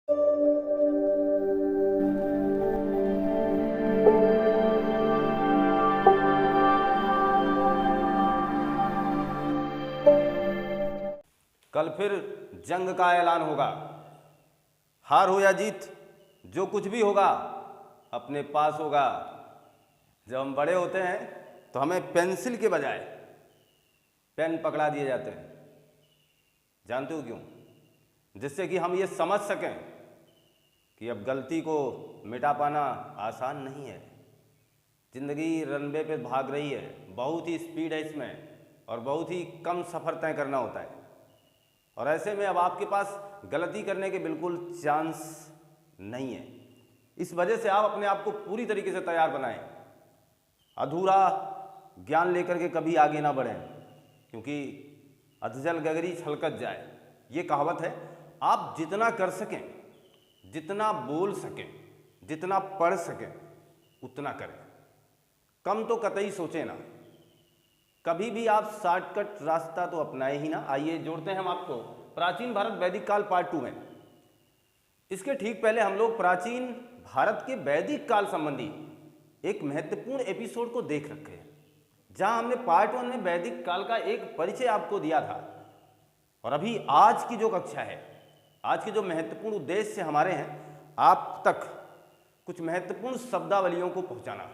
कल फिर जंग का ऐलान होगा। हार हो या जीत, जो कुछ भी होगा अपने पास होगा। जब हम बड़े होते हैं तो हमें पेंसिल के बजाय पेन पकड़ा दिए जाते हैं। जानते हो क्यों? जिससे कि हम ये समझ सकें कि अब गलती को मिटा पाना आसान नहीं है। ज़िंदगी रनवे पे भाग रही है, बहुत ही स्पीड है इसमें और बहुत ही कम सफ़र तय करना होता है। और ऐसे में अब आपके पास गलती करने के बिल्कुल चांस नहीं है। इस वजह से आप अपने आप को पूरी तरीके से तैयार बनाएं। अधूरा ज्ञान लेकर के कभी आगे ना बढ़ें, क्योंकि अधजल गगरी छलकत जाए, ये कहावत है। आप जितना कर सकें, जितना बोल सकें, जितना पढ़ सकें उतना करें। कम तो कतई सोचें ना। कभी भी आप शॉर्टकट रास्ता तो अपनाए ही ना। आइए जोड़ते हैं हम आपको प्राचीन भारत वैदिक काल पार्ट 2 में। इसके ठीक पहले हम लोग प्राचीन भारत के वैदिक काल संबंधी एक महत्वपूर्ण एपिसोड को देख रखे हैं, जहां हमने पार्ट 1 में वैदिक काल का एक परिचय आपको दिया था। और अभी आज की जो कक्षा है, आज के जो महत्वपूर्ण उद्देश्य हमारे हैं, आप तक कुछ महत्वपूर्ण शब्दावलियों को पहुंचाना।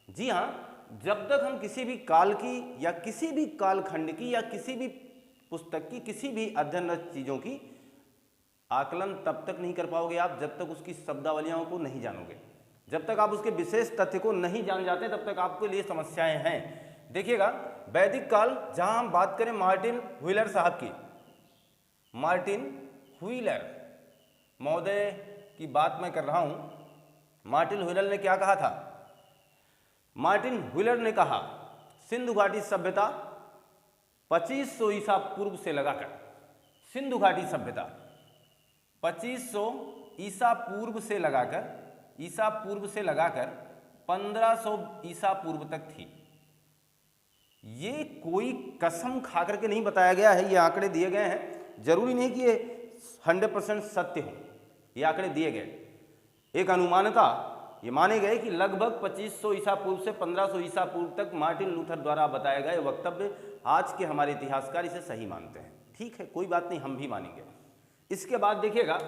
जी हाँ, जब तक हम किसी भी काल की या किसी भी कालखंड की या किसी भी पुस्तक की किसी भी अध्ययनरत चीज़ों की आकलन तब तक नहीं कर पाओगे आप, जब तक उसकी शब्दावलियों को नहीं जानोगे। जब तक आप उसके विशेष तथ्य को नहीं जान जाते, तब तक आपके लिए समस्याएं हैं। देखिएगा, वैदिक काल, जहां हम बात करें मार्टिन व्हीलर साहब की, मार्टिन व्हीलर महोदय की बात मैं कर रहा हूं। मार्टिन व्हीलर ने क्या कहा था? मार्टिन व्हीलर ने कहा, सिंधु घाटी सभ्यता 2500 ईसा पूर्व से लगाकर, सिंधु घाटी सभ्यता 2500 ईसा पूर्व से लगाकर 1500 ईसा पूर्व तक थी। ये कोई कसम खा करके नहीं बताया गया है, ये आंकड़े दिए गए हैं। जरूरी नहीं कि ये 100% सत्य हो, ये आंकड़े दिए गए। एक अनुमानता ये माने गए कि लगभग 2500 ईसा पूर्व से 1500 ईसा पूर्व तक मार्टिन लूथर द्वारा बताए गए वक्तव्य आज के हमारे इतिहासकार इसे सही मानते हैं। ठीक है, कोई बात नहीं, हम भी मानेंगे। इसके बाद देखिएगा,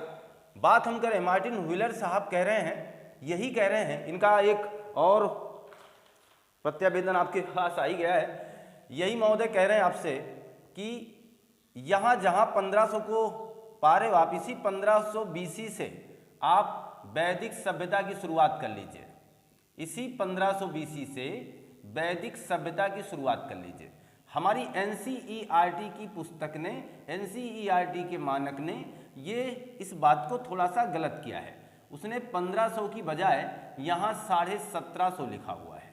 बात हम करें, मार्टिन व्हीलर साहब कह रहे हैं, यही कह रहे हैं, इनका एक और प्रत्यावेदन आपके पास आ ही गया है। यही महोदय कह रहे हैं आपसे कि यहाँ जहाँ 1500 को पारे आप, इसी 1500 BC से आप वैदिक सभ्यता की शुरुआत कर लीजिए। इसी 1500 BC से वैदिक सभ्यता की शुरुआत कर लीजिए। हमारी NCERT की पुस्तक ने, NCERT के मानक ने ये इस बात को थोड़ा सा गलत किया है। उसने 1500 की बजाय यहाँ 1750 लिखा हुआ है।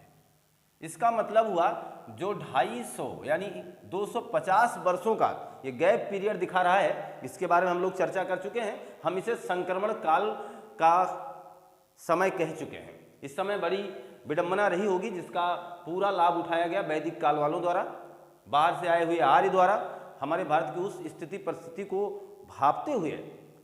इसका मतलब हुआ जो 250 यानी 250 वर्षों का ये गैप पीरियड दिखा रहा है, इसके बारे में हम लोग चर्चा कर चुके हैं। हम इसे संक्रमण काल का समय कह चुके हैं। इस समय बड़ी विडंबना रही होगी, जिसका पूरा लाभ उठाया गया वैदिक काल वालों द्वारा, बाहर से आए हुए आर्य द्वारा। हमारे भारत की उस स्थिति परिस्थिति को भांपते हुए,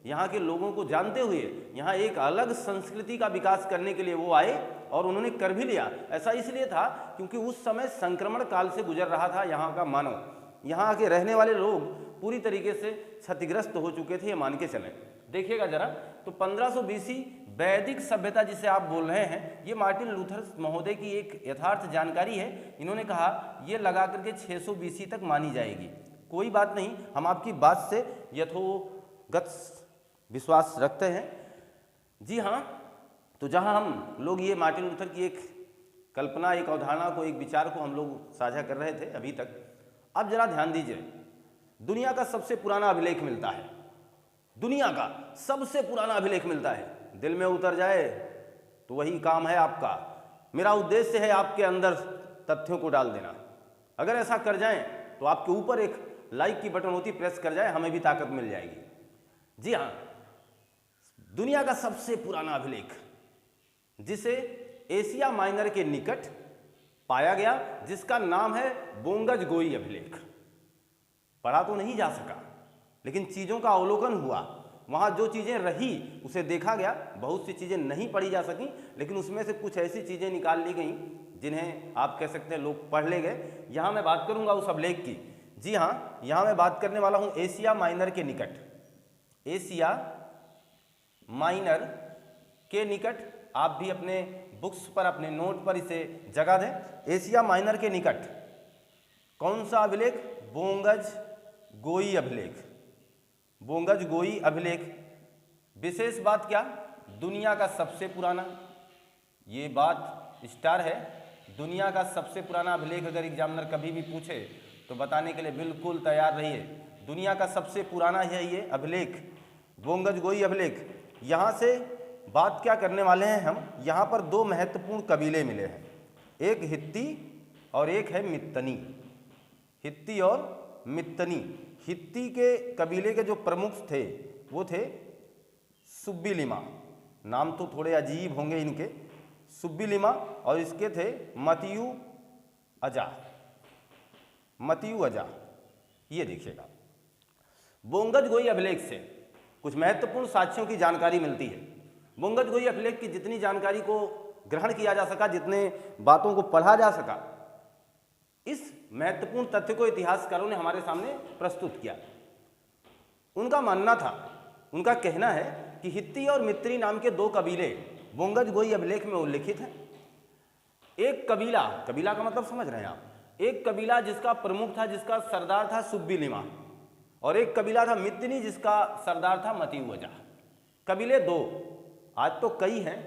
यहाँ के लोगों को जानते हुए, यहाँ एक अलग संस्कृति का विकास करने के लिए वो आए और उन्होंने कर भी लिया। ऐसा इसलिए था क्योंकि उस समय संक्रमण काल से गुजर रहा था यहाँ का मानव। यहाँ के रहने वाले लोग पूरी तरीके से क्षतिग्रस्त हो चुके थे, ये मान के चलें। देखिएगा जरा, तो 1500 BC वैदिक सभ्यता जिसे आप बोल रहे हैं, ये मार्टिन लूथर महोदय की एक यथार्थ जानकारी है। इन्होंने कहा ये लगा करके 600 BC तक मानी जाएगी। कोई बात नहीं, हम आपकी बात से यथोगत विश्वास रखते हैं। जी हाँ, तो जहाँ हम लोग ये मार्टिन लूथर की एक कल्पना, एक अवधारणा को, एक विचार को हम लोग साझा कर रहे थे अभी तक, अब जरा ध्यान दीजिए। दुनिया का सबसे पुराना अभिलेख मिलता है, दुनिया का सबसे पुराना अभिलेख मिलता है। दिल में उतर जाए तो वही काम है आपका। मेरा उद्देश्य है आपके अंदर तथ्यों को डाल देना। अगर ऐसा कर जाएं तो आपके ऊपर एक लाइक की बटन होती, प्रेस कर जाए, हमें भी ताकत मिल जाएगी। जी हाँ, दुनिया का सबसे पुराना अभिलेख, जिसे एशिया माइनर के निकट पाया गया, जिसका नाम है बोंगज गोई अभिलेख। पढ़ा तो नहीं जा सका, लेकिन चीज़ों का अवलोकन हुआ। वहाँ जो चीज़ें रही उसे देखा गया, बहुत सी चीज़ें नहीं पढ़ी जा सकी, लेकिन उसमें से कुछ ऐसी चीज़ें निकाल ली गई जिन्हें आप कह सकते हैं लोग पढ़ ले गए। यहाँ मैं बात करूँगा उस अभिलेख की। जी हाँ, यहाँ मैं बात करने वाला हूँ एशिया माइनर के निकट, एशिया माइनर के निकट। आप भी अपने बुक्स पर, अपने नोट पर इसे जगह दें। एशिया माइनर के निकट कौन सा अभिलेख? बोंगज गोई अभिलेख, बोंगज गोई अभिलेख। विशेष बात क्या? दुनिया का सबसे पुराना, ये बात स्टार है, दुनिया का सबसे पुराना अभिलेख। अगर एग्जामिनर कभी भी पूछे तो बताने के लिए बिल्कुल तैयार रहिए। दुनिया का सबसे पुराना है ये अभिलेख, बोंगज गोई अभिलेख। यहाँ से बात क्या करने वाले हैं हम? यहाँ पर दो महत्वपूर्ण कबीले मिले हैं, एक हित्ती और एक है मित्तनी। हित्ती और मित्तनी। हित्ती के कबीले के जो प्रमुख थे वो थे सुब्बीलिमा, नाम तो थोड़े अजीब होंगे इनके, सुब्बीलिमा, और इसके थे मतियु अजा, मतियु अजा। ये देखिएगा, बोंगज गोई अभिलेख से कुछ महत्वपूर्ण साक्ष्यों की जानकारी मिलती है। बोंगज गोई अभिलेख की जितनी जानकारी को ग्रहण किया जा सका, जितने बातों को पढ़ा जा सका, इस महत्वपूर्ण तथ्य को इतिहासकारों ने हमारे सामने प्रस्तुत किया। उनका मानना था, उनका कहना है कि हित्ती और मित्री नाम के दो कबीले बोंगज गोई अभिलेख में उल्लिखित हैं। एक कबीला, कबीला का मतलब समझ रहे हैं आप, एक कबीला जिसका प्रमुख था, जिसका सरदार था सुब्बीलिमा, और एक कबीला था मित्तनी जिसका सरदार था मतियु अजा। कबीले दो, आज तो कई हैं।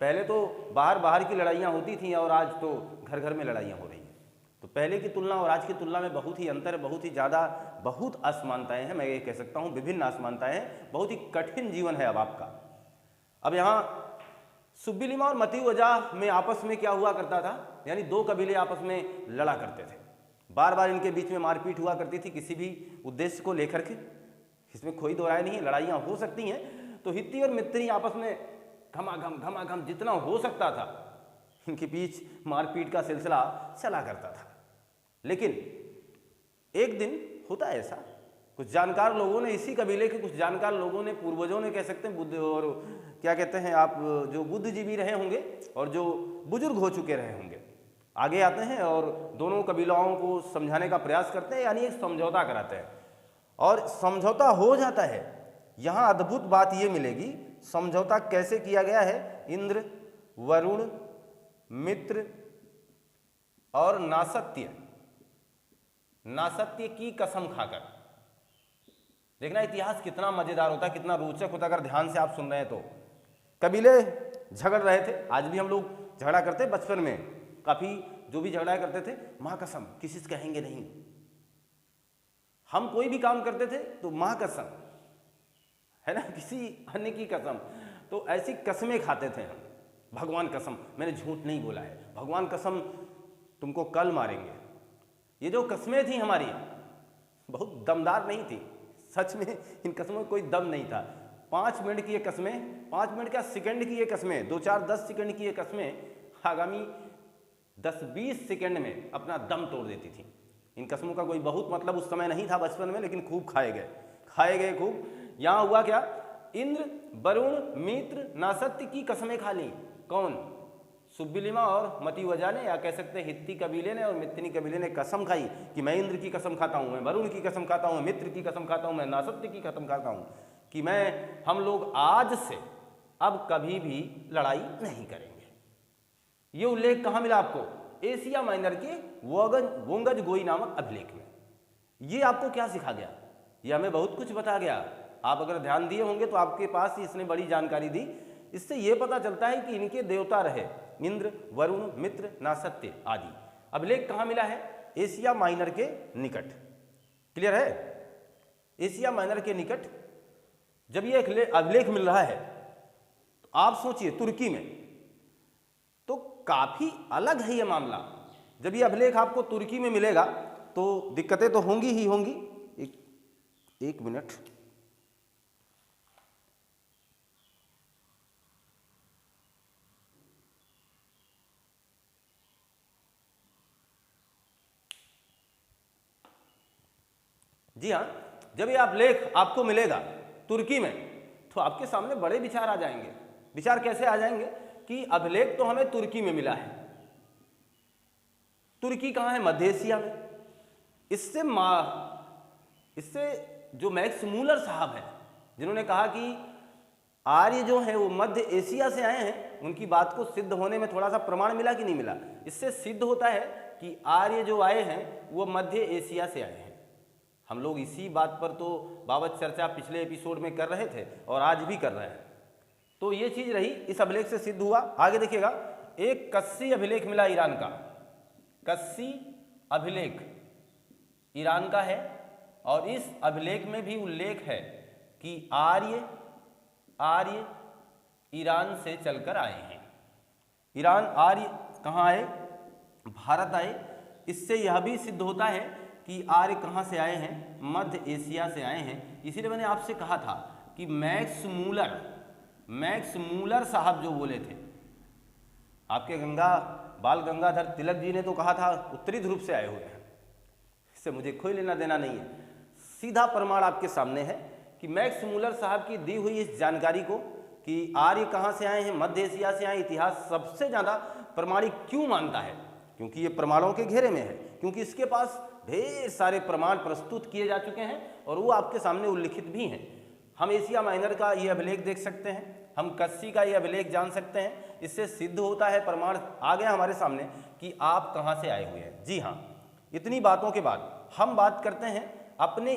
पहले तो बाहर की लड़ाइयाँ होती थीं और आज तो घर घर में लड़ाइयाँ हो रही हैं। तो पहले की तुलना और आज की तुलना में बहुत ही अंतर है, बहुत ही ज़्यादा, बहुत असमानताएं हैं। मैं ये कह सकता हूँ विभिन्न असमानताएं हैं, बहुत ही कठिन जीवन है अब आपका। अब यहाँ सुब्बीलिमा और मतियु अजा में आपस में क्या हुआ करता था, यानी दो कबीले आपस में लड़ा करते थे। बार बार इनके बीच में मारपीट हुआ करती थी किसी भी उद्देश्य को लेकर के, इसमें कोई दो राय नहीं है, लड़ाइयाँ हो सकती हैं। तो हित्ती और मित्री आपस में घमाघम जितना हो सकता था इनके बीच मारपीट का सिलसिला चला करता था। लेकिन एक दिन होता है ऐसा, कुछ जानकार लोगों ने, इसी कबीले के कुछ जानकार लोगों ने, पूर्वजों ने कह सकते हैं, बुद्ध और क्या कहते हैं आप, जो बुद्धिजीवी रहे होंगे और जो बुजुर्ग हो चुके रहे होंगे, आगे आते हैं और दोनों कबीलाओं को समझाने का प्रयास करते हैं, यानी एक समझौता कराते हैं और समझौता हो जाता है। यहाँ अद्भुत बात ये मिलेगी, समझौता कैसे किया गया है? इंद्र, वरुण, मित्र और नासत्य, नासत्य की कसम खाकर। देखना इतिहास कितना मजेदार होता है, कितना रोचक होता है अगर ध्यान से आप सुन रहे हैं तो। कबीले झगड़ रहे थे, आज भी हम लोग झगड़ा करते हैं, बचपन में काफी जो भी झगड़ा करते थे, मां कसम, किसी से कहेंगे नहीं। हम कोई भी काम करते थे तो मां कसम, है ना, किसी अन्य की कसम। तो ऐसी कसमें खाते थे हम, भगवान कसम, मैंने झूठ नहीं बोला है, भगवान कसम तुमको कल मारेंगे। ये जो कस्में थी हमारी बहुत दमदार नहीं थी, सच में इन कस्मों में कोई दम नहीं था। 5 मिनट की ये कस्में, 5 मिनट का सेकंड की ये कस्में, 2-4-10 सेकंड की ये कस्में आगामी 10-20 सेकंड में अपना दम तोड़ देती थी। इन कस्मों का कोई बहुत मतलब उस समय नहीं था बचपन में, लेकिन खूब खाए गए खूब। यहाँ हुआ क्या? इंद्र, वरुण, मित्र, नासत्य की कसमें खा ली। कौन? सुब्बीलिमा और मतियु अजा ने, या कह सकते हैं हित्ती कबीले ने और मित्तनी कबीले ने कसम खाई कि मैं इंद्र की कसम खाता हूँ, मैं वरुण की कसम खाता हूँ, मित्र की कसम खाता हूँ, मैं नासत्य की कसम खाता हूँ कि हम लोग आज से अब कभी भी लड़ाई नहीं करेंगे। ये उल्लेख कहाँ मिला आपको? एशिया माइनर के बोंगज गोई नामक अभिलेख में। ये आपको क्या सिखा गया? ये हमें बहुत कुछ बता गया। आप अगर ध्यान दिए होंगे तो आपके पास ही इसने बड़ी जानकारी दी। इससे यह पता चलता है कि इनके देवता रहे इंद्र, वरुण, मित्र, नासत्य आदि। अभिलेख कहाँ मिला है? एशिया माइनर के निकट। क्लियर है? एशिया माइनर के निकट जब ये अभिलेख मिल रहा है तो आप सोचिए तुर्की में, तो काफी अलग है ये मामला। जब ये अभिलेख आपको तुर्की में मिलेगा तो दिक्कतें तो होंगी ही होंगी। एक मिनट, जी हाँ, जब ये अभिलेख आपको मिलेगा तुर्की में, तो आपके सामने बड़े विचार आ जाएंगे। विचार कैसे आ जाएंगे कि अभिलेख तो हमें तुर्की में मिला है। तुर्की कहाँ है? मध्य एशिया में। इससे जो मैक्स मूलर साहब हैं, जिन्होंने कहा कि आर्य जो है वो मध्य एशिया से आए हैं, उनकी बात को सिद्ध होने में थोड़ा सा प्रमाण मिला कि नहीं मिला? इससे सिद्ध होता है कि आर्य जो आए हैं वो मध्य एशिया से आए हैं। हम लोग इसी बात पर तो बाबत चर्चा पिछले एपिसोड में कर रहे थे और आज भी कर रहे हैं। तो ये चीज रही, इस अभिलेख से सिद्ध हुआ। आगे देखिएगा, एक कस्सी अभिलेख मिला ईरान का। कस्सी अभिलेख ईरान का है और इस अभिलेख में भी उल्लेख है कि आर्य ईरान से चलकर आए हैं। ईरान आर्य कहाँ आए? भारत आए। इससे यह भी सिद्ध होता है कि आर्य कहाँ से आए हैं? मध्य एशिया से आए हैं। इसीलिए मैंने आपसे कहा था कि मैक्स मूलर साहब जो बोले थे, आपके बाल गंगाधर तिलक जी ने तो कहा था उत्तरी ध्रुव से आए हुए हैं। इससे मुझे कोई लेना देना नहीं है। सीधा प्रमाण आपके सामने है कि मैक्स मूलर साहब की दी हुई इस जानकारी को कि आर्य कहाँ से आए हैं, मध्य एशिया से आए, इतिहास सबसे ज़्यादा प्रमाणिक क्यों मानता है? क्योंकि ये प्रमाणों के घेरे में है, क्योंकि इसके पास ढेर सारे प्रमाण प्रस्तुत किए जा चुके हैं और वो आपके सामने उल्लिखित भी हैं। हम एशिया माइनर का ये अभिलेख देख सकते हैं, हम कस्सी का ये अभिलेख जान सकते हैं। इससे सिद्ध होता है, प्रमाण आ गया हमारे सामने कि आप कहाँ से आए हुए हैं। जी हाँ, इतनी बातों के बाद हम बात करते हैं अपने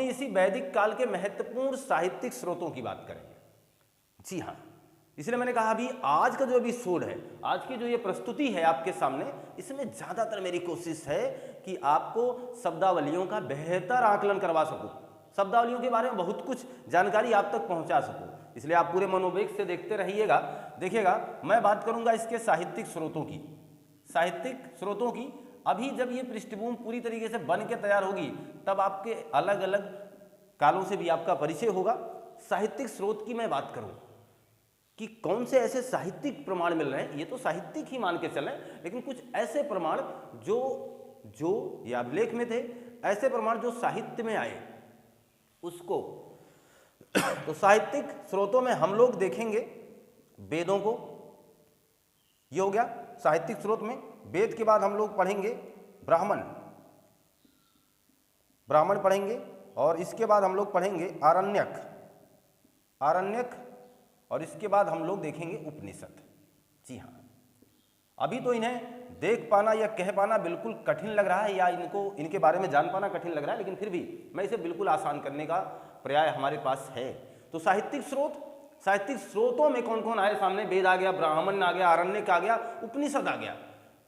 इसी वैदिक काल के महत्वपूर्ण साहित्यिक स्रोतों की बात करेंगे। जी हाँ, इसलिए मैंने कहा अभी आज का जो एपिसोड है, आज की जो ये प्रस्तुति है आपके सामने, इसमें ज़्यादातर मेरी कोशिश है कि आपको शब्दावलियों का बेहतर आकलन करवा सकूं, शब्दावलियों के बारे में बहुत कुछ जानकारी आप तक पहुंचा सकूं। इसलिए आप पूरे मनोवेग से देखते रहिएगा। देखिएगा, मैं बात करूंगा इसके साहित्यिक स्रोतों की। अभी जब ये पृष्ठभूमि पूरी तरीके से बन के तैयार होगी, तब आपके अलग अलग कालों से भी आपका परिचय होगा। साहित्यिक स्रोत की मैं बात करूं कि कौन से ऐसे साहित्यिक प्रमाण मिल रहे हैं, ये तो साहित्यिक ही मान के चलें, लेकिन कुछ ऐसे प्रमाण जो या अभिलेख में थे, ऐसे प्रमाण जो साहित्य में आए उसको तो साहित्यिक स्रोतों में हम लोग देखेंगे वेदों को। ये हो गया साहित्यिक स्रोत में। वेद के बाद हम लोग पढ़ेंगे ब्राह्मण पढ़ेंगे और इसके बाद हम लोग पढ़ेंगे आरण्यक और इसके बाद हम लोग देखेंगे उपनिषद। जी हाँ, अभी तो इन्हें देख पाना या कह पाना बिल्कुल कठिन लग रहा है, या इनके बारे में जान पाना कठिन लग रहा है, लेकिन फिर भी मैं इसे बिल्कुल आसान करने का पर्याय हमारे पास है। तो साहित्यिक स्रोतों में कौन कौन आए सामने? वेद आ गया, ब्राह्मण आ गया, आरण्यक आ गया, उपनिषद आ गया।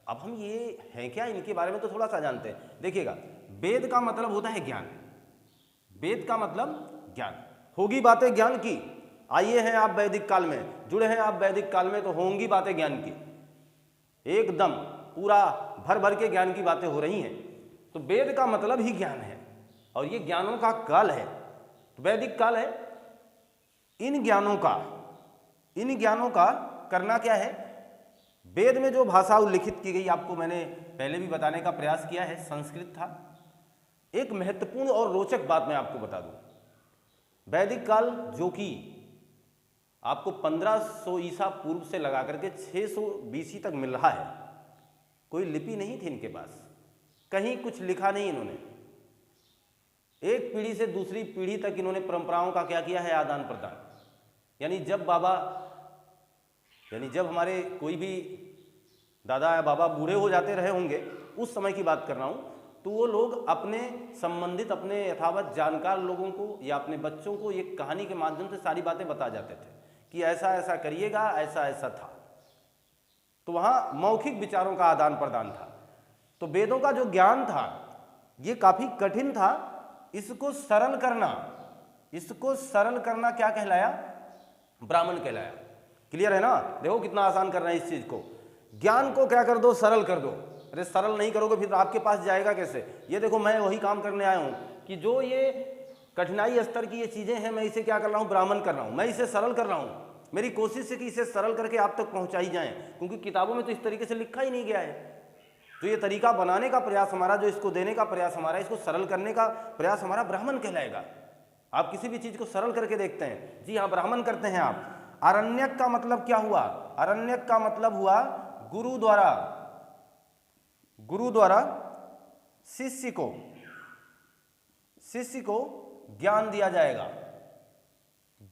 अब हम ये हैं क्या, इनके बारे में तो थोड़ा सा जानते हैं। देखिएगा, वेद का मतलब होता है ज्ञान। वेद का मतलब ज्ञान। होगी बातें ज्ञान की। आइए हैं आप वैदिक काल में, जुड़े हैं आप वैदिक काल में, तो होंगी बातें ज्ञान की। एकदम पूरा भर के ज्ञान की बातें हो रही हैं। तो वेद का मतलब ही ज्ञान है और ये ज्ञानों का काल है। तो वैदिक काल है। इन ज्ञानों का करना क्या है? वेद में जो भाषा उल्लिखित की गई, आपको मैंने पहले भी बताने का प्रयास किया है, संस्कृत था। एक महत्वपूर्ण और रोचक बात मैं आपको बता दूं, वैदिक काल जो कि आपको 1500 ईसा पूर्व से लगा करके 600 BC तक मिल रहा है, कोई लिपि नहीं थी इनके पास, कहीं कुछ लिखा नहीं इन्होंने। एक पीढ़ी से दूसरी पीढ़ी तक इन्होंने परंपराओं का क्या किया है? आदान प्रदान। यानी जब हमारे कोई भी दादा या बाबा बूढ़े हो जाते रहे होंगे, उस समय की बात कर रहा हूँ, तो वो लोग अपने संबंधित, अपने यथावत जानकार लोगों को या अपने बच्चों को एक कहानी के माध्यम से सारी बातें बता जाते थे कि ऐसा ऐसा करिएगा, ऐसा ऐसा था। तो वहाँ मौखिक विचारों का आदान प्रदान था। तो वेदों का जो ज्ञान था ये काफ़ी कठिन था। इसको सरल करना क्या कहलाया? ब्राह्मण कहलाया। क्लियर है ना? देखो कितना आसान कर रहे हैं इस चीज को। ज्ञान को क्या कर दो? सरल कर दो। अरे सरल नहीं करोगे फिर आपके पास जाएगा कैसे? ये देखो, मैं वही काम करने आया हूं कि जो ये कठिनाई स्तर की ये चीजें हैं, मैं इसे क्या कर रहा हूं? ब्राह्मण कर रहा हूं। मैं इसे सरल कर रहा हूं। मेरी कोशिश है कि इसे सरल करके आप तक पहुंचाई जाए, क्योंकि किताबों में तो इस तरीके से लिखा ही नहीं गया है। तो ये तरीका बनाने का प्रयास हमारा, जो इसको देने का प्रयास हमारा, इसको सरल करने का प्रयास हमारा, ब्राह्मण कहलाएगा। आप किसी भी चीज को सरल करके देखते हैं, जी हाँ ब्राह्मण करते हैं आप। आरण्यक का मतलब क्या हुआ? आरण्यक का मतलब हुआ गुरु द्वारा शिष्य को ज्ञान दिया जाएगा,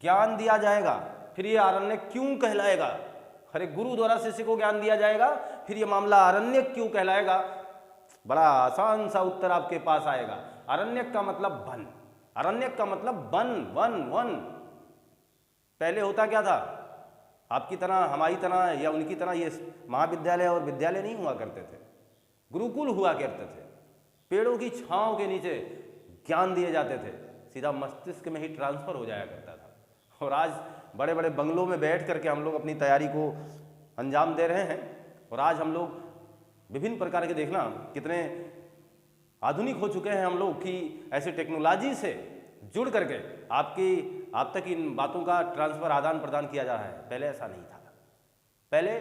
ज्ञान दिया जाएगा। फिर ये आरण्यक क्यों कहलाएगा? अरे गुरु द्वारा शिष्य को ज्ञान दिया जाएगा, फिर ये मामला आरण्यक क्यों कहलाएगा? बड़ा आसान सा उत्तर आपके पास आएगा। आरण्यक का मतलब वन, आरण्यक का मतलब वन, वन वन। पहले होता क्या था? आपकी तरह, हमारी तरह या उनकी तरह ये महाविद्यालय और विद्यालय नहीं हुआ करते थे, गुरुकुल हुआ करते थे। पेड़ों की छांव के नीचे ज्ञान दिए जाते थे, सीधा मस्तिष्क में ही ट्रांसफर हो जाया करता था। और आज बड़े बड़े बंगलों में बैठ करके हम लोग अपनी तैयारी को अंजाम दे रहे हैं। और आज हम लोग विभिन्न प्रकार के, देखना कितने आधुनिक हो चुके हैं हम लोग कि ऐसे टेक्नोलॉजी से जुड़ करके आप तक इन बातों का ट्रांसफर, आदान प्रदान किया जा रहा है। पहले ऐसा नहीं था। पहले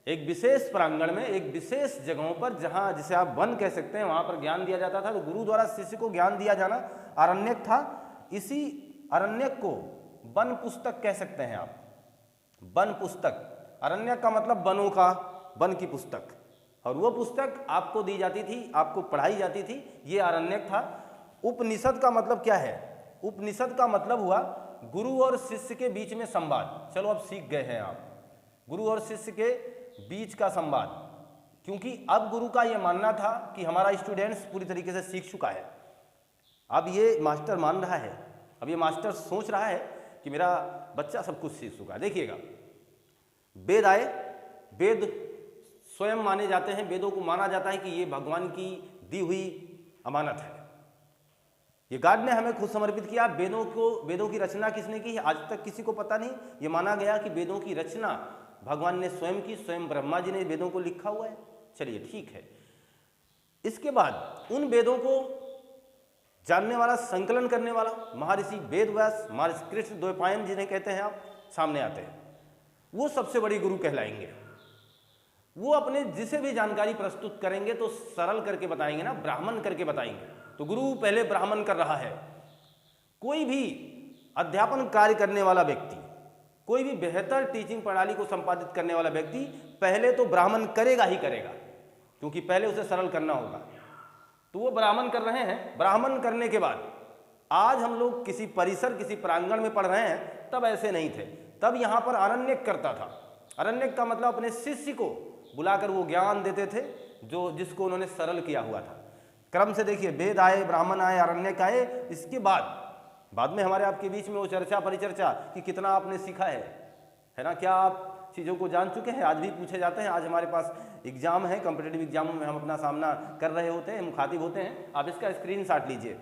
एक विशेष प्रांगण में, एक विशेष जगहों पर, जहां जिसे आप वन कह सकते हैं, वहां पर ज्ञान दिया जाता था। तो गुरु द्वारा शिष्य को ज्ञान दिया जाना आरण्यक था। इसी आरण्यक को वन पुस्तक कह सकते हैं आप, वन पुस्तक। आरण्यक का मतलब वनों का, वन की पुस्तक। और वो पुस्तक आपको दी जाती थी, आपको पढ़ाई जाती थी, ये आरण्यक था। उपनिषद का मतलब क्या है? उपनिषद का मतलब हुआ गुरु और शिष्य के बीच में संवाद। चलो अब सीख गए हैं आप, गुरु और शिष्य के बीच का संवाद। क्योंकि अब गुरु का यह मानना था कि हमारा स्टूडेंट्स पूरी तरीके से सीख चुका है। अब ये मास्टर मान रहा है, अब ये मास्टर सोच रहा है कि मेरा बच्चा सब कुछ सीख चुका है। देखिएगा, वेद आए, वेद स्वयं माने जाते हैं, वेदों को माना जाता है कि ये भगवान की दी हुई अमानत है, ये गॉड ने हमें खुद समर्पित किया। वेदों की रचना किसने की है आज तक किसी को पता नहीं। ये माना गया कि वेदों की रचना भगवान ने स्वयं की, स्वयं ब्रह्मा जी ने वेदों को लिखा हुआ है। चलिए ठीक है। इसके बाद उन वेदों को जानने वाला, संकलन करने वाला महर्षि वेदव्यास, महर्षि कृष्ण द्वैपायन जिन्हें कहते हैं आप, सामने आते हैं। वो सबसे बड़ी गुरु कहलाएंगे। वो अपने जिसे भी जानकारी प्रस्तुत करेंगे तो सरल करके बताएंगे ना, ब्राह्मण करके बताएंगे। तो गुरु पहले ब्राह्मण कर रहा है। कोई भी अध्यापन कार्य करने वाला व्यक्ति, कोई भी बेहतर टीचिंग प्रणाली को संपादित करने वाला व्यक्ति पहले तो ब्राह्मण करेगा ही करेगा, क्योंकि पहले उसे सरल करना होगा। तो वो ब्राह्मण कर रहे हैं। ब्राह्मण करने के बाद आज हम लोग किसी परिसर, किसी प्रांगण में पढ़ रहे हैं, तब ऐसे नहीं थे। तब यहाँ पर आरण्यक करता था। आरण्यक का मतलब अपने शिष्य को बुलाकर वो ज्ञान देते थे जिसको उन्होंने सरल किया हुआ था। क्रम से देखिए, वेद आए, ब्राह्मण आए, आरण्यक आए। इसके बाद में हमारे आपके बीच में वो चर्चा परिचर्चा कि कितना आपने सीखा है ना, क्या आप चीज़ों को जान चुके हैं, आज भी पूछे जाते हैं। आज हमारे पास एग्जाम है, कॉम्पिटेटिव एग्जामों में हम अपना सामना कर रहे होते हैं, मुखातिब होते हैं। आप इसका स्क्रीनशॉट लीजिए।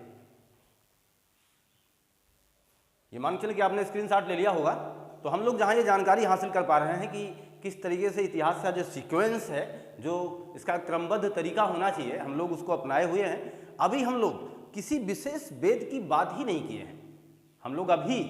ये मान के चलिए कि आपने स्क्रीनशॉट ले लिया होगा। तो हम लोग जहाँ ये जानकारी हासिल कर पा रहे हैं कि किस तरीके से इतिहास का जो सीक्वेंस है, जो इसका क्रमबद्ध तरीका होना चाहिए, हम लोग उसको अपनाए हुए हैं। अभी हम लोग किसी विशेष वेद की बात ही नहीं किए हैं। हम लोग अभी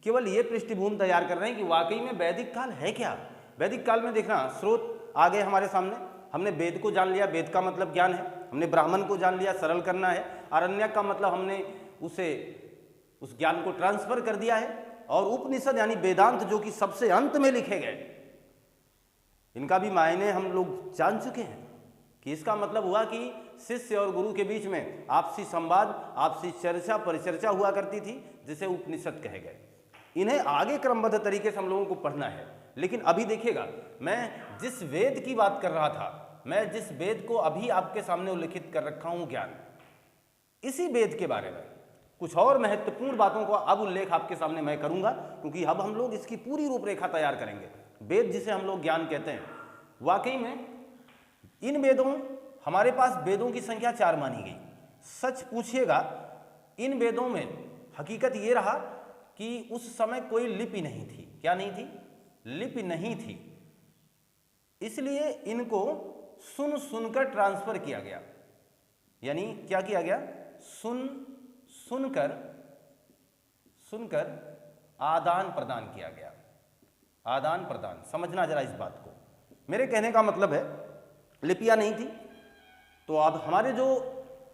केवल ये पृष्ठभूमि तैयार कर रहे हैं कि वाकई में वैदिक काल है क्या। वैदिक काल में देखना, स्रोत आ गए हमारे सामने। हमने वेद को जान लिया, वेद का मतलब ज्ञान है। हमने ब्राह्मण को जान लिया, सरल करना है। आरण्यक का मतलब हमने उस ज्ञान को ट्रांसफर कर दिया है। और उपनिषद यानी वेदांत, जो कि सबसे अंत में लिखे गए, इनका भी मायने हम लोग जान चुके हैं कि इसका मतलब हुआ कि शिष्य और गुरु के बीच में आपसी संवाद, आपसी चर्चा परिचर्चा हुआ करती थी, जिसे उपनिषद कहे गए। इन्हें आगे क्रमबद्ध तरीके से हम लोगों को पढ़ना है। लेकिन अभी देखिएगा, मैं जिस वेद की बात कर रहा था, मैं जिस वेद को अभी आपके सामने उल्लिखित कर रखा हूं ज्ञान, इसी वेद के बारे में कुछ और महत्वपूर्ण बातों को अब उल्लेख आपके सामने मैं करूंगा, क्योंकि अब हम लोग इसकी पूरी रूपरेखा तैयार करेंगे। वेद जिसे हम लोग ज्ञान कहते हैं, वाकई में इन वेदों, हमारे पास वेदों की संख्या 4 मानी गई। सच पूछिएगा, इन वेदों में हकीकत ये रहा कि उस समय कोई लिपि नहीं थी। क्या नहीं थी? लिपि नहीं थी। इसलिए इनको सुनकर ट्रांसफर किया गया। यानी क्या किया गया? सुनकर आदान प्रदान किया गया। आदान प्रदान, समझना जरा इस बात को। मेरे कहने का मतलब है, लिपियां नहीं थी तो अब हमारे जो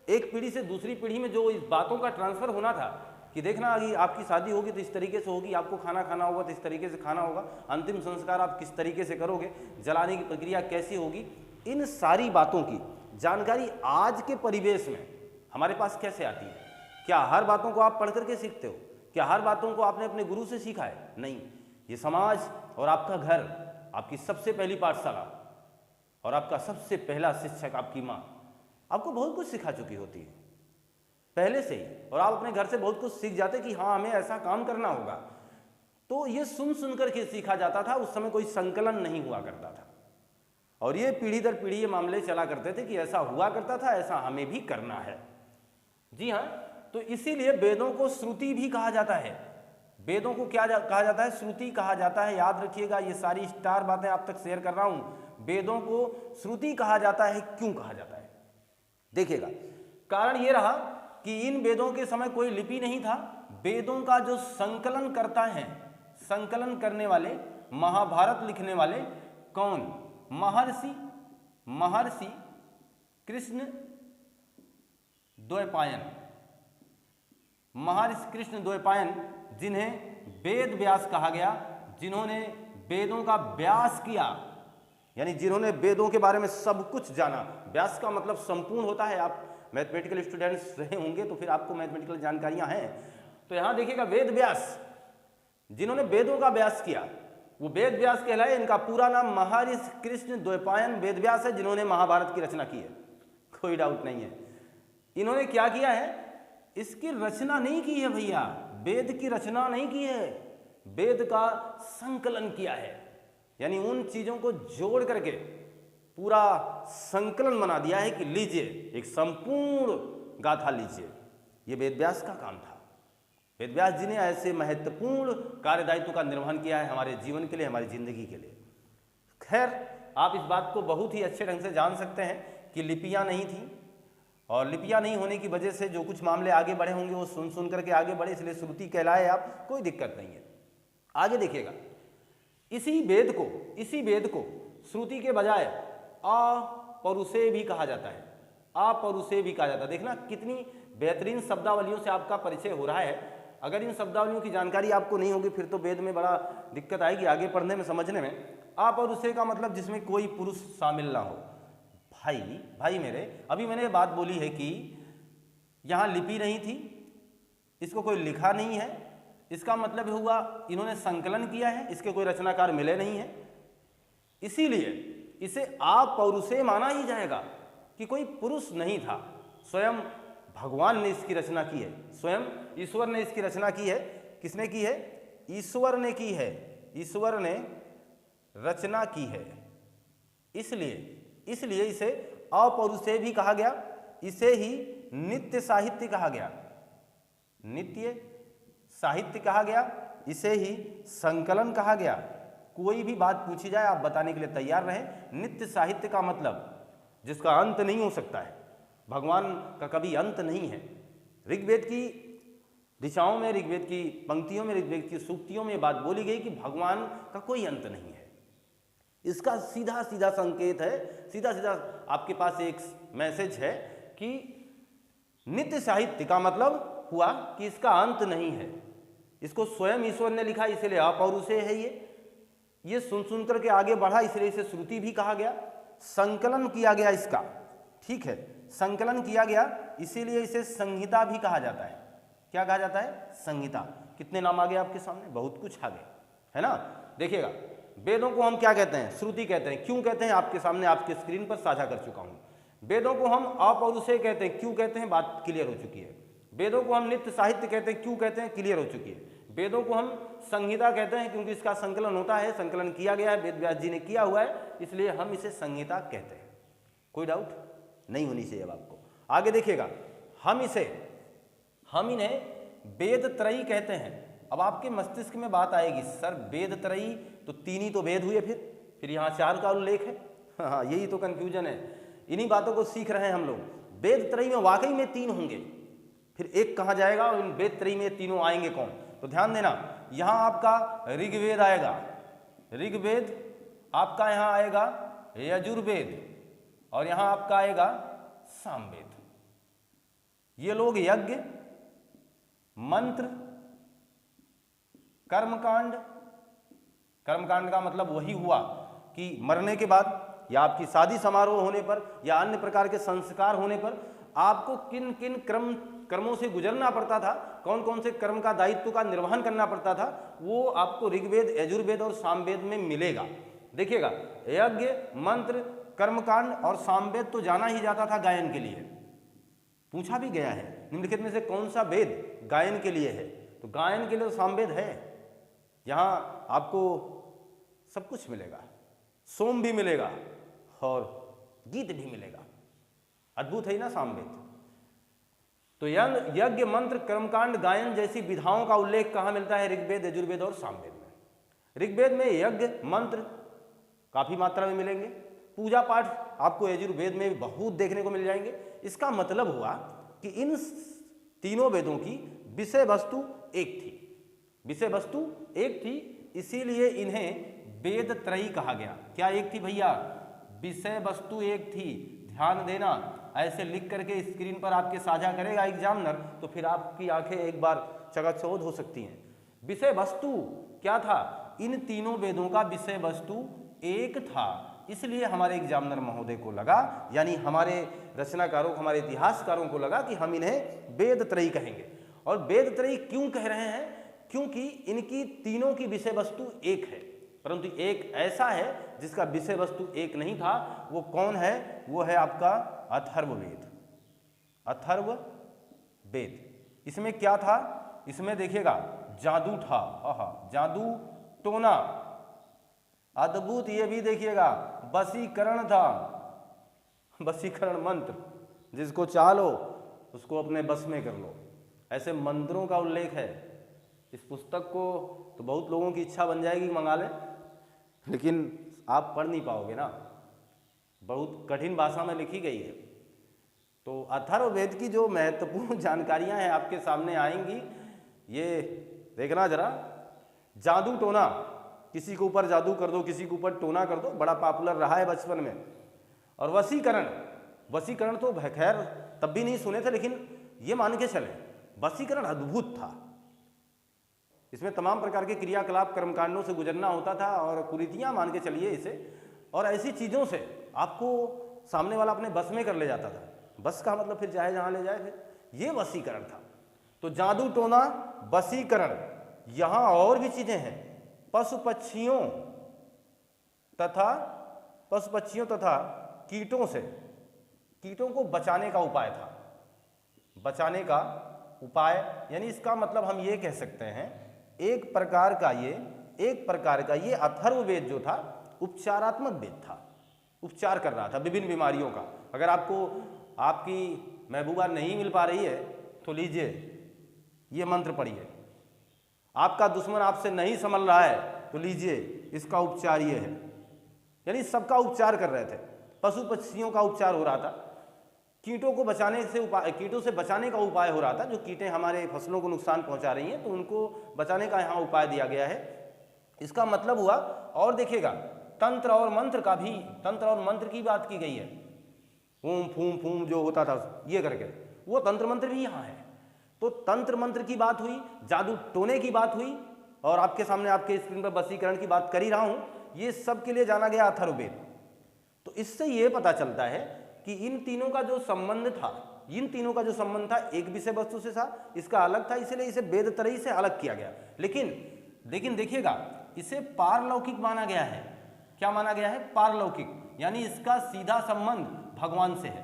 एक पीढ़ी से दूसरी पीढ़ी में जो इस बातों का ट्रांसफर होना था कि देखना आगे आपकी शादी होगी तो इस तरीके से होगी, आपको खाना खाना होगा तो इस तरीके से खाना होगा, अंतिम संस्कार आप किस तरीके से करोगे, जलाने की प्रक्रिया कैसी होगी, इन सारी बातों की जानकारी आज के परिवेश में हमारे पास कैसे आती है? क्या हर बातों को आप पढ़ करके सीखते हो? क्या हर बातों को आपने अपने गुरु से सीखा है? नहीं, ये समाज और आपका घर आपकी सबसे पहली पाठशाला और आपका सबसे पहला शिक्षक आपकी माँ आपको बहुत कुछ सिखा चुकी होती है पहले से ही, और आप अपने घर से बहुत कुछ सीख जाते कि हाँ हमें ऐसा काम करना होगा। तो ये सुन सुन करके सीखा जाता था, उस समय कोई संकलन नहीं हुआ करता था, और ये पीढ़ी दर पीढ़ी ये मामले चला करते थे कि ऐसा हुआ करता था, ऐसा हमें भी करना है। जी हाँ, तो इसीलिए वेदों को श्रुति भी कहा जाता है। वेदों को क्या कहा जाता है? श्रुति कहा जाता है। याद रखिएगा, ये सारी स्टार बातें आप तक शेयर कर रहा हूं। वेदों को श्रुति कहा जाता है। क्यों कहा जाता है? देखिएगा, कारण ये रहा कि इन वेदों के समय कोई लिपि नहीं था। वेदों का जो संकलन करता है, संकलन करने वाले, महाभारत लिखने वाले कौन? महर्षि कृष्ण द्वैपायन। महर्षि कृष्ण द्वैपायन, जिन्हें वेद व्यास कहा गया, जिन्होंने वेदों का व्यास किया, यानी जिन्होंने वेदों के बारे में सब कुछ जाना। व्यास का मतलब संपूर्ण होता है। आप मैथमेटिकल स्टूडेंट्स रहे होंगे तो फिर आपको मैथमेटिकल जानकारियां हैं। तो यहां देखिएगा, वेद व्यास, जिन्होंने वेदों का व्यास किया, वो वेद व्यास कहलाए। इनका पूरा नाम महर्षि कृष्ण द्वैपायन वेद व्यास है, जिन्होंने महाभारत की रचना की है, कोई डाउट नहीं है। इन्होंने क्या किया है? इसकी रचना नहीं की है भैया, वेद की रचना नहीं की है, वेद का संकलन किया है। यानी उन चीजों को जोड़ करके पूरा संकलन बना दिया है कि लीजिए एक संपूर्ण गाथा लीजिए। ये वेदव्यास का काम था। वेदव्यास जी ने ऐसे महत्वपूर्ण कार्यदायित्व का निर्वहन किया है हमारे जीवन के लिए, हमारी जिंदगी के लिए। खैर, आप इस बात को बहुत ही अच्छे ढंग से जान सकते हैं कि लिपियां नहीं थी, और लिपियां नहीं होने की वजह से जो कुछ मामले आगे बढ़े होंगे वो सुन सुन करके आगे बढ़े, इसलिए श्रुति कहलाए। आप कोई दिक्कत नहीं है। आगे देखिएगा, इसी वेद को श्रुति के बजाय अपरुषे भी कहा जाता है। अपरुषे भी कहा जाता है। देखना कितनी बेहतरीन शब्दावलियों से आपका परिचय हो रहा है। अगर इन शब्दावलियों की जानकारी आपको नहीं होगी फिर तो वेद में बड़ा दिक्कत आएगी आगे पढ़ने में, समझने में। अपरुषे का मतलब जिसमें कोई पुरुष शामिल ना हो। भाई मेरे, अभी मैंने बात बोली है कि यहाँ लिपि नहीं थी, इसको कोई लिखा नहीं है, इसका मतलब हुआ इन्होंने संकलन किया है, इसके कोई रचनाकार मिले नहीं है, इसीलिए इसे अपौरुषे माना ही जाएगा कि कोई पुरुष नहीं था। स्वयं भगवान ने इसकी रचना की है, स्वयं ईश्वर ने इसकी रचना की है। किसने की है? ईश्वर ने की है, ईश्वर ने रचना की है। इसलिए इसे अपौरुषे भी कहा गया, इसे ही नित्य साहित्य कहा गया, नित्य साहित्य कहा गया, इसे ही संकलन कहा गया। कोई भी बात पूछी जाए आप बताने के लिए तैयार रहें। नित्य साहित्य का मतलब जिसका अंत नहीं हो सकता है, भगवान का कभी अंत नहीं है। ऋग्वेद की दिशाओं में, ऋग्वेद की पंक्तियों में, ऋग्वेद की सूक्तियों में बात बोली गई कि भगवान का कोई अंत नहीं है। इसका सीधा सीधा संकेत है, सीधा सीधा आपके पास एक मैसेज है कि नित्य साहित्य का मतलब हुआ कि इसका अंत नहीं है। इसको स्वयं ईश्वर ने लिखा, इसलिए अपौरुषे है। ये सुन सुन करके आगे बढ़ा, इसलिए इसे श्रुति भी कहा गया। संकलन किया गया इसका, ठीक है, संकलन किया गया, इसीलिए इसे संहिता भी कहा जाता है। क्या कहा जाता है? संहिता। कितने नाम आ गए आपके सामने? बहुत कुछ आ गए, है ना। देखिएगा, वेदों को हम क्या कहते हैं? श्रुति कहते हैं। क्यों कहते हैं? आपके सामने आपके स्क्रीन पर साझा कर चुका हूं। वेदों को हम अपौरुषे कहते हैं। क्यों कहते हैं? बात क्लियर हो चुकी है। वेदों को हम नित्य साहित्य कहते हैं। क्यों कहते हैं? क्लियर हो चुकी है। वेदों को हम संहिता कहते हैं क्योंकि इसका संकलन होता है, संकलन किया गया है, वेद व्यास जी ने किया हुआ है, इसलिए हम इसे संहिता कहते हैं। कोई डाउट नहीं होनी चाहिए अब आपको। आगे देखिएगा, हम इन्हें वेद त्रयी कहते हैं। अब आपके मस्तिष्क में बात आएगी, सर वेद त्रयी तो तीन ही तो वेद हुए, फिर यहाँ चार का उल्लेख है। हाँ, यही तो कंफ्यूजन है। इन्हीं बातों को सीख रहे हैं हम लोग। वेद त्रयी में वाकई में तीन होंगे, फिर एक कहाँ जाएगा और इन वेद त्रयी में तीनों आएंगे कौन? तो ध्यान देना, यहाँ आपका ऋग्वेद आएगा, ऋग्वेद आपका यहाँ आएगा यजुर्वेद, और यहाँ आपका आएगा सामवेद। ये लोग यज्ञ, मंत्र, कर्मकांड। कर्मकांड का मतलब वही हुआ कि मरने के बाद या आपकी शादी समारोह होने पर या अन्य प्रकार के संस्कार होने पर आपको किन किन कर्मों से गुजरना पड़ता था, कौन कौन से कर्म का दायित्व का निर्वहन करना पड़ता था, वो आपको ऋग्वेद, यजुर्वेद और सामवेद में मिलेगा। देखिएगा, यज्ञ, मंत्र, कर्मकांड और सामवेद तो जाना ही जाता था गायन के लिए। पूछा भी गया है निम्नलिखित में से कौन सा वेद गायन के लिए है, तो गायन के लिए तो सामवेद है। यहाँ आपको सब कुछ मिलेगा, सोम भी मिलेगा और गीत भी मिलेगा। अद्भुत है ना सामवेद। तो यज्ञ, मंत्र, कर्मकांड, गायन जैसी विधाओं का उल्लेख कहाँ मिलता है? ऋग्वेद, यजुर्वेद और सामवेद में। ऋग्वेद में यज्ञ, मंत्र काफी मात्रा में मिलेंगे। पूजा पाठ आपको यजुर्वेद में बहुत देखने को मिल जाएंगे। इसका मतलब हुआ कि इन तीनों वेदों की विषय वस्तु एक थी। विषय वस्तु एक थी, इसीलिए इन्हें वेद त्रयी कहा गया। क्या एक थी भैया? विषय वस्तु एक थी। ध्यान देना, ऐसे लिख करके स्क्रीन पर आपके साझा करेगा एग्जामिनर, तो फिर आपकी आंखें एक बार चकाचौंध हो सकती हैं। विषय वस्तु क्या था? इन तीनों वेदों का विषय वस्तु एक था। इसलिए हमारे एग्जामिनर महोदय को लगा, यानी हमारे रचनाकारों, हमारे इतिहासकारों को लगा कि हम इन्हें वेद त्रयी कहेंगे। और वेद त्रयी क्यों कह रहे हैं? क्योंकि इनकी तीनों की विषय वस्तु एक है, परंतु एक ऐसा है जिसका विषय वस्तु एक नहीं था। वो कौन है? वो है आपका अथर्ववेद। अथर्ववेद। इसमें क्या था? इसमें देखिएगा जादू था। जादू टोना, अद्भुत। ये भी देखिएगा वशीकरण था। वशीकरण मंत्र, जिसको चालो उसको अपने बस में कर लो, ऐसे मंत्रों का उल्लेख है। इस पुस्तक को तो बहुत लोगों की इच्छा बन जाएगी मंगा ले, लेकिन आप पढ़ नहीं पाओगे ना, बहुत कठिन भाषा में लिखी गई है। तो अथर्ववेद की जो महत्वपूर्ण जानकारियां हैं आपके सामने आएंगी, ये देखना जरा। जादू टोना, किसी के ऊपर जादू कर दो, किसी के ऊपर टोना कर दो, बड़ा पॉपुलर रहा है बचपन में। और वशीकरण, वशीकरण तो खैर तब भी नहीं सुने थे, लेकिन ये मान के चले वशीकरण अद्भुत था। इसमें तमाम प्रकार के क्रियाकलाप, कर्मकांडों से गुजरना होता था और कुरीतियां मान के चलिए इसे, और ऐसी चीज़ों से आपको सामने वाला अपने बस में कर ले जाता था। बस का मतलब फिर चाहे जहाँ ले जाए, फिर ये वशीकरण था। तो जादू टोना, वशीकरण। यहाँ और भी चीज़ें हैं। पशु पक्षियों तथा कीटों से, कीटों को बचाने का उपाय था। बचाने का उपाय यानी इसका मतलब हम ये कह सकते हैं, एक प्रकार का ये अथर्ववेद जो था उपचारात्मक वेद था। उपचार कर रहा था विभिन्न बीमारियों का। अगर आपको आपकी महबूबा नहीं मिल पा रही है तो लीजिए ये मंत्र पढ़िए। आपका दुश्मन आपसे नहीं संभल रहा है तो लीजिए इसका उपचार ये है। यानी सबका उपचार कर रहे थे। पशु पक्षियों का उपचार हो रहा था, कीटों को बचाने से कीटों से बचाने का उपाय हो रहा था। जो कीटें हमारे फसलों को नुकसान पहुंचा रही हैं तो उनको बचाने का यहाँ उपाय दिया गया है। इसका मतलब हुआ। और देखिएगा तंत्र और मंत्र की बात की गई है। ओम फूम फूम जो होता था ये करके, वो तंत्र मंत्र भी यहाँ है। तो तंत्र मंत्र की बात हुई, जादू टोने की बात हुई, और आपके सामने आपके स्क्रीन पर वशीकरण की बात कर ही रहा हूं। ये सब के लिए जाना गया अथर्ववेद। तो इससे ये पता चलता है कि इन तीनों का जो संबंध था एक विषय वस्तु से था, इसका अलग था, इसलिए इसे वेद त्रयी से अलग किया गया। लेकिन देखिएगा इसे पारलौकिक माना गया है। क्या माना गया है? पारलौकिक, यानी इसका सीधा संबंध भगवान से है।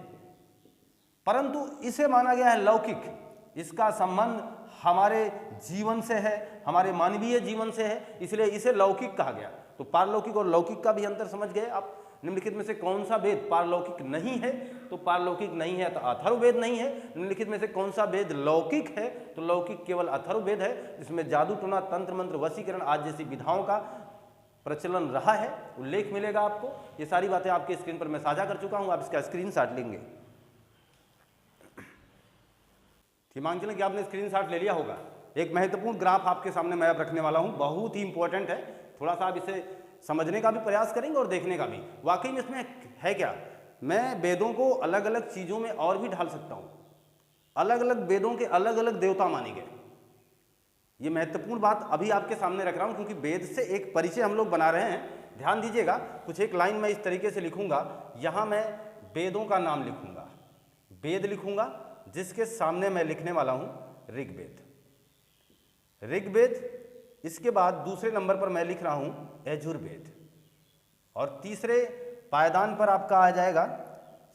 परंतु इसे माना गया है लौकिक, इसका संबंध हमारे जीवन से है, हमारे मानवीय जीवन से है, इसलिए इसे लौकिक कहा गया। तो पारलौकिक और लौकिक का भी अंतर समझ गए आप। निम्नलिखित में से कौन सा वेद पारलौकिक नहीं है? तो पारलौकिक नहीं है तो अथर्ववेद नहीं है। निम्नलिखित में से कौन सा वेद लौकिक है? तो लौकिक केवल अथर्ववेद है, जिसमें जादू टोना, तंत्र मंत्र, वशीकरण आदि जैसी विधाओं का प्रचलन रहा है। उल्लेख मिलेगा आपको। ये सारी बातें आपके स्क्रीन पर मैं साझा कर चुका हूं, आप इसका स्क्रीनशॉट लेंगे। हिमांचल की आपने स्क्रीनशॉट ले लिया होगा। एक महत्वपूर्ण ग्राफ आपके सामने मैं अब रखने वाला हूं, बहुत ही इंपॉर्टेंट है। थोड़ा सा आप इसे समझने का भी प्रयास करेंगे और देखने का भी। वाकई में इसमें है क्या? मैं वेदों को अलग अलग चीज़ों में और भी ढाल सकता हूँ। अलग अलग वेदों के अलग अलग देवता माने गए। ये महत्वपूर्ण बात अभी आपके सामने रख रहा हूँ क्योंकि वेद से एक परिचय हम लोग बना रहे हैं। ध्यान दीजिएगा, कुछ एक लाइन मैं इस तरीके से लिखूंगा, यहाँ मैं वेदों का नाम लिखूंगा, वेद लिखूंगा, जिसके सामने मैं लिखने वाला हूँ ऋग्वेद। ऋग्वेद, इसके बाद दूसरे नंबर पर मैं लिख रहा हूँ यजुर्वेद, और तीसरे पायदान पर आपका आ जाएगा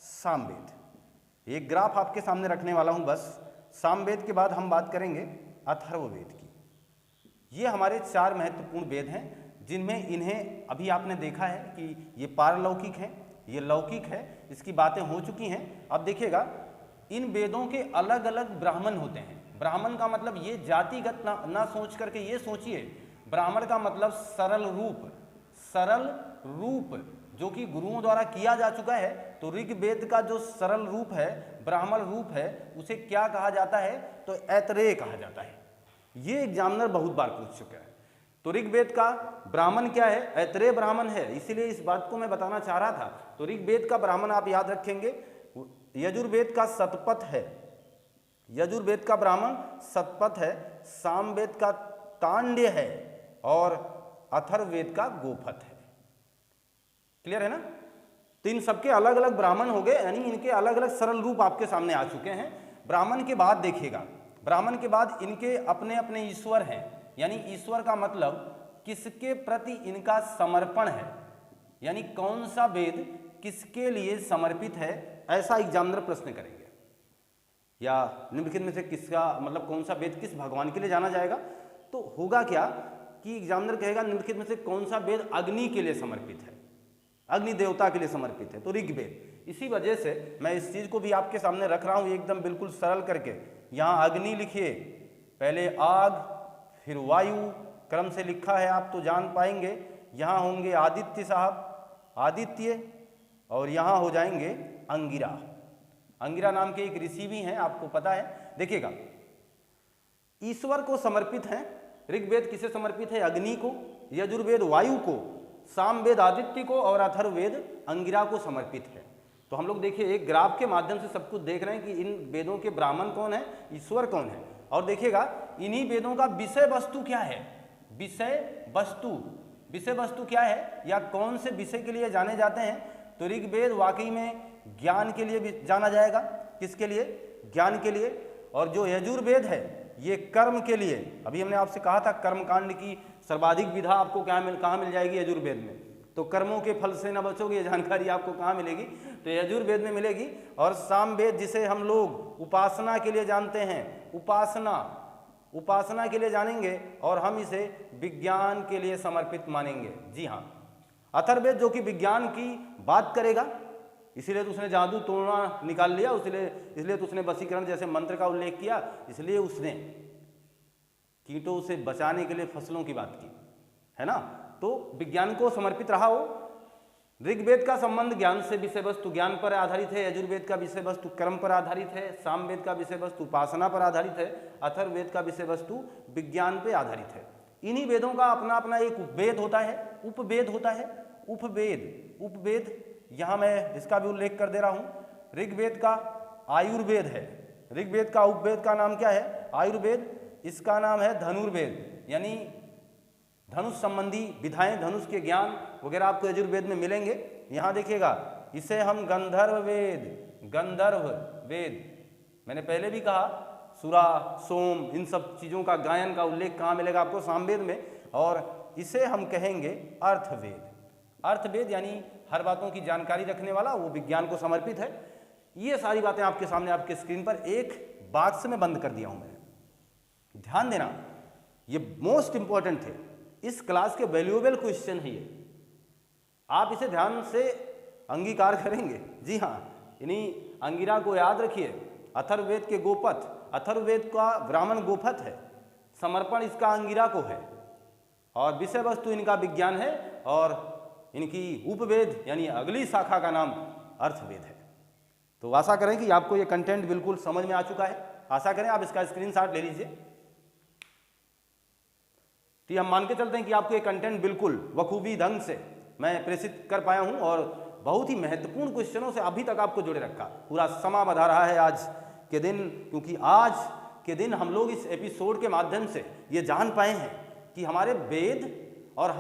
सामवेद। एक ग्राफ आपके सामने रखने वाला हूँ बस। सामवेद के बाद हम बात करेंगे अथर्ववेद की। ये हमारे 4 महत्वपूर्ण वेद हैं, जिनमें इन्हें अभी आपने देखा है कि ये पारलौकिक है, ये लौकिक है, इसकी बातें हो चुकी हैं। अब देखिएगा, इन वेदों के अलग अलग ब्राह्मण होते हैं। ब्राह्मण का मतलब ये जातिगत ना सोच करके ये सोचिए, ब्राह्मण का मतलब सरल रूप, सरल रूप जो कि गुरुओं द्वारा किया जा चुका है। तो ऋग्वेद का जो सरल रूप है, ब्राह्मण रूप है, उसे क्या कहा जाता है? तो ऐतरेय कहा जाता है। ये एग्जामिनर बहुत बार पूछ चुका है। तो ऋग्वेद का ब्राह्मण क्या है? ऐतरेय ब्राह्मण है, इसीलिए इस बात को मैं बताना चाह रहा था। तो ऋग्वेद का ब्राह्मण आप याद रखेंगे, यजुर्वेद का शतपथ है, यजुर्वेद का ब्राह्मण शतपथ है, सामवेद का तांड्य है, और अथर्ववेद का गोपथ है। क्लियर है ना? तो इन सबके अलग अलग ब्राह्मण हो गए, यानी इनके अलग अलग सरल रूप आपके सामने आ चुके हैं। ब्राह्मण के बाद देखिएगा, ब्राह्मण के बाद इनके अपने अपने ईश्वर हैं, यानी ईश्वर का मतलब किसके प्रति इनका समर्पण है, यानी कौन सा वेद किसके लिए समर्पित है, ऐसा एग्जामिनर प्रश्न करेंगे। या निम्नलिखित में से किसका मतलब कौन सा वेद किस भगवान के लिए जाना जाएगा? तो होगा क्या कि एग्जामिनर कहेगा निम्नलिखित में से कौन सा वेद अग्नि के लिए समर्पित है, अग्नि देवता के लिए समर्पित है, तो ऋग्वेद। इसी वजह से मैं इस चीज को भी आपके सामने रख रहा हूं एकदम बिल्कुल सरल करके। यहाँ अग्नि लिखिए, पहले आग फिर वायु क्रम से लिखा है, आप तो जान पाएंगे। यहाँ होंगे आदित्य साहब, आदित्य, और यहाँ हो जाएंगे अंगिरा। अंगिरा नाम के एक ऋषि भी हैं, आपको पता है। देखिएगा, ईश्वर को समर्पित है ऋग्वेद, किसे समर्पित है? अग्नि को, यजुर्वेद वायु को, सामवेद आदित्य को, और अथर्ववेद अंगिरा को समर्पित है। तो हम लोग देखिए एक ग्राफ के माध्यम से सब कुछ देख रहे हैं कि इन वेदों के ब्राह्मण कौन है, ईश्वर कौन है। और देखिएगा इन्हीं वेदों का विषय वस्तु क्या है, विषय वस्तु, विषय वस्तु क्या है या कौन से विषय के लिए जाने जाते हैं? तो ऋग्वेद वाकई में ज्ञान के लिए भी जाना जाएगा। किसके लिए? ज्ञान के लिए। और जो यजुर्वेद है ये कर्म के लिए। अभी हमने आपसे कहा था कर्मकांड की सर्वाधिक विधा आपको कहाँ मिल जाएगी? यजुर्वेद में। तो कर्मों के फल से न बचोगे, ये जानकारी आपको कहाँ मिलेगी? तो यजुर्वेद में मिलेगी। और सामवेद जिसे हम लोग उपासना के लिए जानते हैं, उपासना के लिए जानेंगे, और हम इसे विज्ञान के लिए समर्पित मानेंगे। जी हाँ, अथर्ववेद जो कि विज्ञान की बात करेगा, इसीलिए तो उसने जादू टोना निकाल लिया, इसलिए तो उसने वशीकरण जैसे मंत्र का उल्लेख किया, इसलिए उसने कीटों से बचाने के लिए फसलों की बात की, है ना। तो विज्ञान को समर्पित रहा हो। ऋग्वेद का संबंध ज्ञान से, विषय वस्तु ज्ञान पर आधारित है, यजुर्वेद का विषय वस्तु कर्म पर आधारित है, सामवेद का विषय वस्तु उपासना पर आधारित है, अथर्ववेद का विषय वस्तु विज्ञान पर आधारित है। इन्हीं वेदों का अपना अपना एक उपवेद होता है, उपवेद होता है, उपवेद यहाँ मैं इसका भी उल्लेख कर दे रहा हूँ। ऋग्वेद का आयुर्वेद है, ऋग्वेद का उपवेद का नाम क्या है? आयुर्वेद। इसका नाम है धनुर्वेद, यानी धनुष संबंधी विधाएं, धनुष के ज्ञान वगैरह आपको यजुर्वेद में मिलेंगे। यहाँ देखिएगा, इसे हम गंधर्व वेद, मैंने पहले भी कहा, सुरा, सोम, इन सब चीज़ों का गायन का उल्लेख कहाँ मिलेगा आपको? सामवेद में। और इसे हम कहेंगे अर्थवेद। अर्थवेद यानी हर बातों की जानकारी रखने वाला, वो विज्ञान को समर्पित है। ये सारी बातें आपके सामने आपके स्क्रीन पर एक बॉक्स में बंद कर दिया हूं मैंने। ध्यान देना, ये मोस्ट इंपॉर्टेंट थे, इस क्लास के वैल्यूएबल क्वेश्चन है ये, आप इसे ध्यान से अंगीकार करेंगे। जी हाँ, इन्हीं अंगिरा को याद रखिए। अथर्ववेद के गोपथ, अथर्ववेद का ब्राह्मण गोपथ है, समर्पण इसका अंगिरा को है, और विषय वस्तु इनका विज्ञान है, और इनकी उपवेद यानी अगली शाखा का नाम अर्थवेद है। तो आशा करें कि आपको ये कंटेंट बिल्कुल समझ में आ चुका है। आशा करें आप इसका स्क्रीनशॉट ले लीजिए। तो हम मान के चलते हैं कि आपको ये कंटेंट बिल्कुल बखूबी ढंग से मैं प्रेषित कर पाया हूं, और बहुत ही महत्वपूर्ण क्वेश्चनों से अभी तक आपको जुड़े रखा। पूरा समा बधा रहा है आज के दिन, क्योंकि आज के दिन हम लोग इस एपिसोड के माध्यम से ये जान पाए हैं कि हमारे वेद और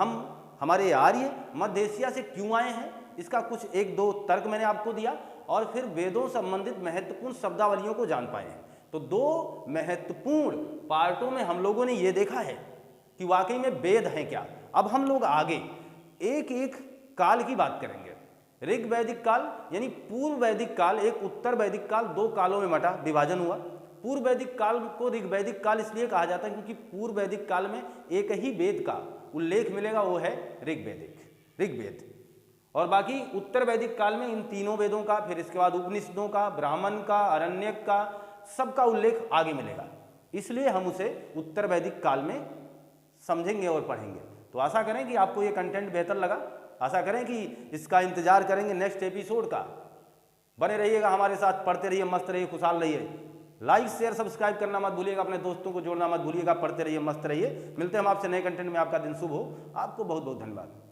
हमारे आर्य मध्य एशिया से क्यों आए हैं। इसका कुछ एक दो तर्क मैंने आपको दिया और फिर वेदों संबंधित महत्वपूर्ण शब्दावलियों को जान पाए हैं। तो दो महत्वपूर्ण पार्टों में हम लोगों ने ये देखा है कि वाकई में वेद हैं क्या। अब हम लोग आगे एक एक काल की बात करेंगे। ऋग वैदिक काल यानी पूर्व वैदिक काल, एक उत्तर वैदिक काल, दो कालों में बटा विभाजन हुआ। पूर्व वैदिक काल को ऋग वैदिक काल इसलिए कहा जाता है क्योंकि पूर्व वैदिक काल में एक ही वेद का उल्लेख मिलेगा, वो है ऋग्वेद। और बाकी उत्तर वैदिक काल में इन तीनों वेदों का, फिर इसके बाद उपनिषदों का, ब्राह्मण का, अरण्यक का, सबका उल्लेख आगे मिलेगा। इसलिए हम उसे उत्तर वैदिक काल में समझेंगे और पढ़ेंगे। तो आशा करें कि आपको ये कंटेंट बेहतर लगा। आशा करें कि इसका इंतजार करेंगे नेक्स्ट एपिसोड का। बने रहिएगा हमारे साथ, पढ़ते रहिए, मस्त रहिए, खुशहाल रहिए। लाइक शेयर सब्सक्राइब करना मत भूलिएगा, अपने दोस्तों को जोड़ना मत भूलिएगा। पढ़ते रहिए, मस्त रहिए। मिलते हैं हम आपसे नए कंटेंट में। आपका दिन शुभ हो। आपको बहुत बहुत धन्यवाद।